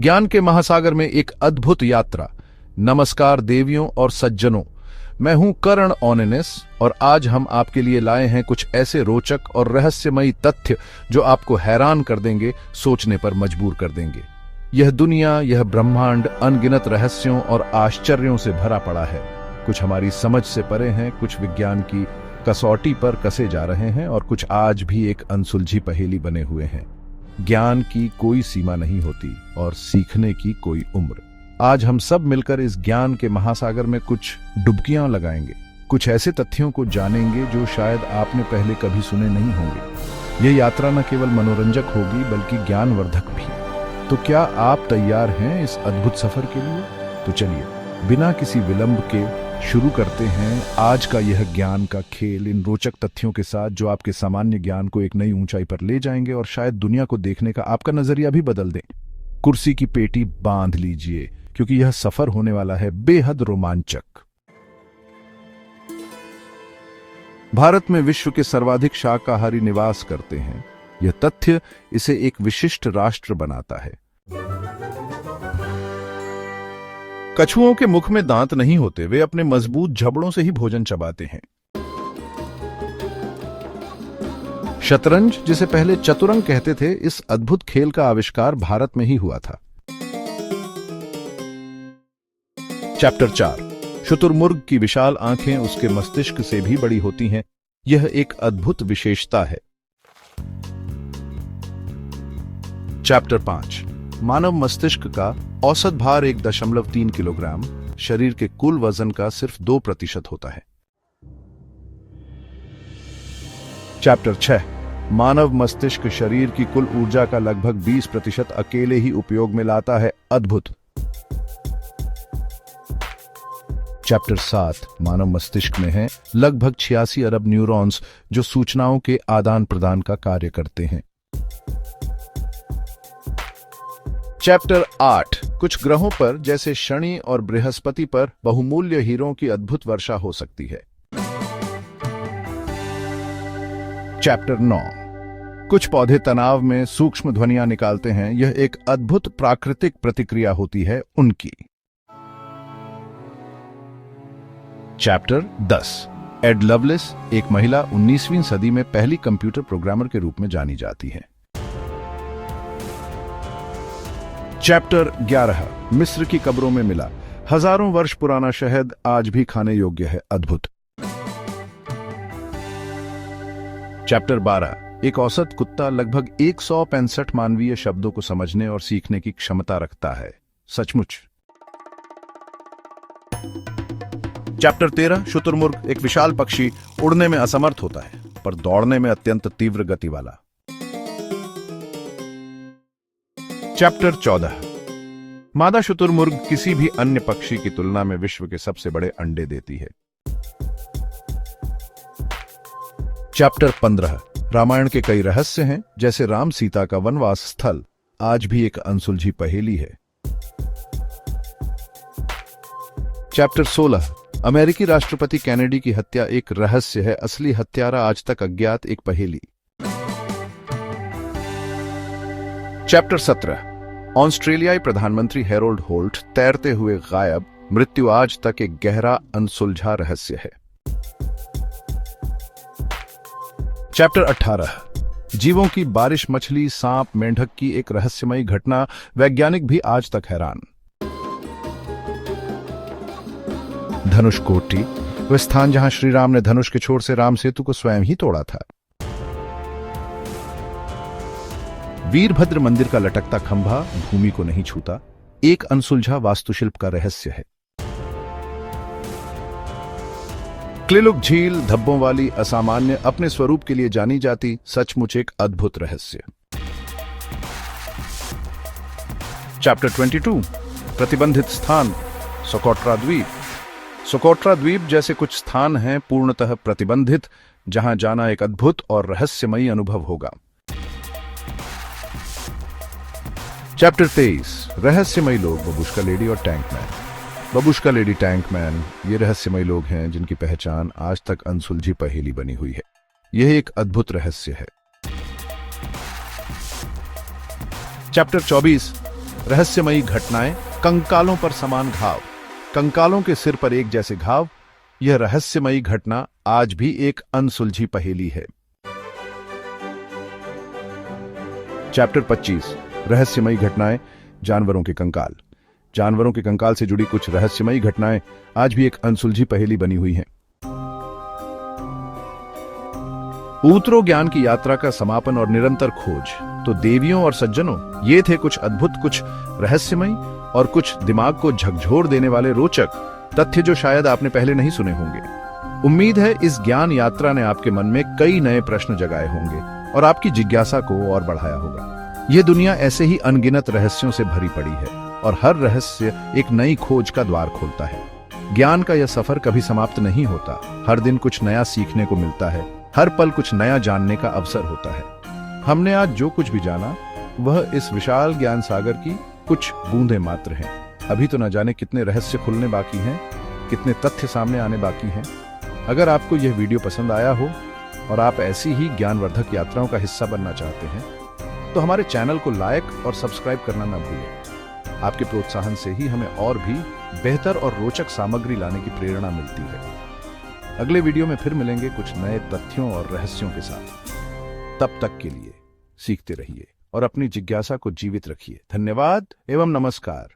ज्ञान के महासागर में एक अद्भुत यात्रा। नमस्कार देवियों और सज्जनों, मैं हूं करण ऑनेनेस और आज हम आपके लिए लाए हैं कुछ ऐसे रोचक और रहस्यमयी तथ्य जो आपको हैरान कर देंगे, सोचने पर मजबूर कर देंगे। यह दुनिया, यह ब्रह्मांड अनगिनत रहस्यों और आश्चर्यों से भरा पड़ा है। कुछ हमारी समझ से परे हैं, कुछ विज्ञान की कसौटी पर कसे जा रहे हैं और कुछ आज भी एक अनसुलझी पहेली बने हुए हैं। ज्ञान की कोई सीमा नहीं होती और सीखने की कोई उम्र। आज हम सब मिलकर इस ज्ञान के महासागर में कुछ डुबकियां लगाएंगे, कुछ ऐसे तथ्यों को जानेंगे जो शायद आपने पहले कभी सुने नहीं होंगे। यह यात्रा न केवल मनोरंजक होगी बल्कि ज्ञानवर्धक भी। तो क्या आप तैयार हैं इस अद्भुत सफर के लिए? तो चलिए बिना किसी विलंब के शुरू करते हैं आज का यह ज्ञान का खेल, इन रोचक तथ्यों के साथ जो आपके सामान्य ज्ञान को एक नई ऊंचाई पर ले जाएंगे और शायद दुनिया को देखने का आपका नजरिया भी बदल दें। कुर्सी की पेटी बांध लीजिए क्योंकि यह सफर होने वाला है बेहद रोमांचक। भारत में विश्व के सर्वाधिक शाकाहारी निवास करते हैं। यह तथ्य इसे एक विशिष्ट राष्ट्र बनाता है। कछुओं के मुख में दांत नहीं होते, वे अपने मजबूत जबड़ों से ही भोजन चबाते हैं। शतरंज, जिसे पहले चतुरंग कहते थे, इस अद्भुत खेल का आविष्कार भारत में ही हुआ था। चैप्टर 4, शुतुरमुर्ग की विशाल आंखें उसके मस्तिष्क से भी बड़ी होती हैं। यह एक अद्भुत विशेषता है। चैप्टर 5, मानव मस्तिष्क का औसत भार 1.3 किलोग्राम, शरीर के कुल वजन का सिर्फ 2% होता है। चैप्टर 6, मानव मस्तिष्क शरीर की कुल ऊर्जा का लगभग 20% अकेले ही उपयोग में लाता है। अद्भुत। चैप्टर 7, मानव मस्तिष्क में है लगभग 86 अरब न्यूरॉन्स जो सूचनाओं के आदान प्रदान का कार्य करते हैं। चैप्टर 8, कुछ ग्रहों पर जैसे शनि और बृहस्पति पर बहुमूल्य हीरों की अद्भुत वर्षा हो सकती है। चैप्टर 9, कुछ पौधे तनाव में सूक्ष्म ध्वनियां निकालते हैं। यह एक अद्भुत प्राकृतिक प्रतिक्रिया होती है उनकी। चैप्टर 10, एड लवलेस, एक महिला 19वीं सदी में पहली कंप्यूटर प्रोग्रामर के रूप में जानी जाती है। चैप्टर 11, मिस्र की कब्रों में मिला हजारों वर्ष पुराना शहद आज भी खाने योग्य है। अद्भुत। चैप्टर 12, एक औसत कुत्ता लगभग 165 मानवीय शब्दों को समझने और सीखने की क्षमता रखता है। सचमुच। चैप्टर 13, शुतुरमुर्ग, एक विशाल पक्षी, उड़ने में असमर्थ होता है पर दौड़ने में अत्यंत तीव्र गति वाला। चैप्टर 14, मादा शुतुरमुर्ग किसी भी अन्य पक्षी की तुलना में विश्व के सबसे बड़े अंडे देती है। चैप्टर 15, रामायण के कई रहस्य हैं जैसे राम सीता का वनवास स्थल आज भी एक अनसुलझी पहेली है। चैप्टर 16, अमेरिकी राष्ट्रपति कैनेडी की हत्या एक रहस्य है, असली हत्यारा आज तक अज्ञात, एक पहेली। चैप्टर 17, ऑस्ट्रेलियाई प्रधानमंत्री हैरोल्ड होल्ट तैरते हुए गायब, मृत्यु आज तक एक गहरा अनसुलझा रहस्य है। चैप्टर 18, जीवों की बारिश, मछली, सांप, मेंढक की एक रहस्यमयी घटना, वैज्ञानिक भी आज तक हैरान। धनुषकोटी, वह स्थान जहां श्री राम ने धनुष के छोर से राम सेतु को स्वयं ही तोड़ा था। वीरभद्र मंदिर का लटकता खंभा भूमि को नहीं छूता, एक अनसुलझा वास्तुशिल्प का रहस्य है। क्लिलुक झील, धब्बों वाली, असामान्य, अपने स्वरूप के लिए जानी जाती, सचमुच एक अद्भुत रहस्य। चैप्टर 22, प्रतिबंधित स्थान, सोकोट्रा द्वीप। सोकोट्रा द्वीप जैसे कुछ स्थान हैं पूर्णतः प्रतिबंधित, जहां जाना एक अद्भुत और रहस्यमयी अनुभव होगा। चैप्टर 23, रहस्यमयी लोग, बबुश्का लेडी और टैंकमैन। बबुश्का लेडी, टैंकमैन, ये रहस्यमयी लोग हैं जिनकी पहचान आज तक अनसुलझी पहेली बनी हुई है। यह एक अद्भुत रहस्य है। चैप्टर 24, रहस्यमयी घटनाएं, कंकालों पर समान घाव। कंकालों के सिर पर एक जैसे घाव, यह रहस्यमयी घटना आज भी एक अनसुलझी पहेली है। चैप्टर 25, रहस्यमयी घटनाएं, जानवरों के कंकाल। जानवरों के कंकाल से जुड़ी कुछ रहस्यमयी घटनाएं आज भी एक अनसुलझी पहेली बनी हुई हैं। ऊतरो ज्ञान की यात्रा का समापन और निरंतर खोज। तो देवियों और सज्जनों, ये थे कुछ अद्भुत, कुछ रहस्यमयी और कुछ दिमाग को झकझोर देने वाले रोचक तथ्य जो शायद आपने पहले नहीं सुने होंगे। उम्मीद है इस ज्ञान यात्रा ने आपके मन में कई नए प्रश्न जगाए होंगे और आपकी जिज्ञासा को और बढ़ाया होगा। यह दुनिया ऐसे ही अनगिनत रहस्यों से भरी पड़ी है और हर रहस्य एक नई खोज का द्वार खोलता है। ज्ञान का यह सफर कभी समाप्त नहीं होता। हर दिन कुछ नया सीखने को मिलता है, हर पल कुछ नया जानने का अवसर होता है। हमने आज जो कुछ भी जाना वह इस विशाल ज्ञान सागर की कुछ बूंदें मात्र हैं। अभी तो न जाने कितने रहस्य खुलने बाकी हैं, कितने तथ्य सामने आने बाकी हैं। अगर आपको यह वीडियो पसंद आया हो और आप ऐसी ही ज्ञानवर्धक यात्राओं का हिस्सा बनना चाहते हैं तो हमारे चैनल को लाइक और सब्सक्राइब करना न भूलें। आपके प्रोत्साहन से ही हमें और भी बेहतर और रोचक सामग्री लाने की प्रेरणा मिलती है। अगले वीडियो में फिर मिलेंगे कुछ नए तथ्यों और रहस्यों के साथ। तब तक के लिए सीखते रहिए और अपनी जिज्ञासा को जीवित रखिए। धन्यवाद एवं नमस्कार।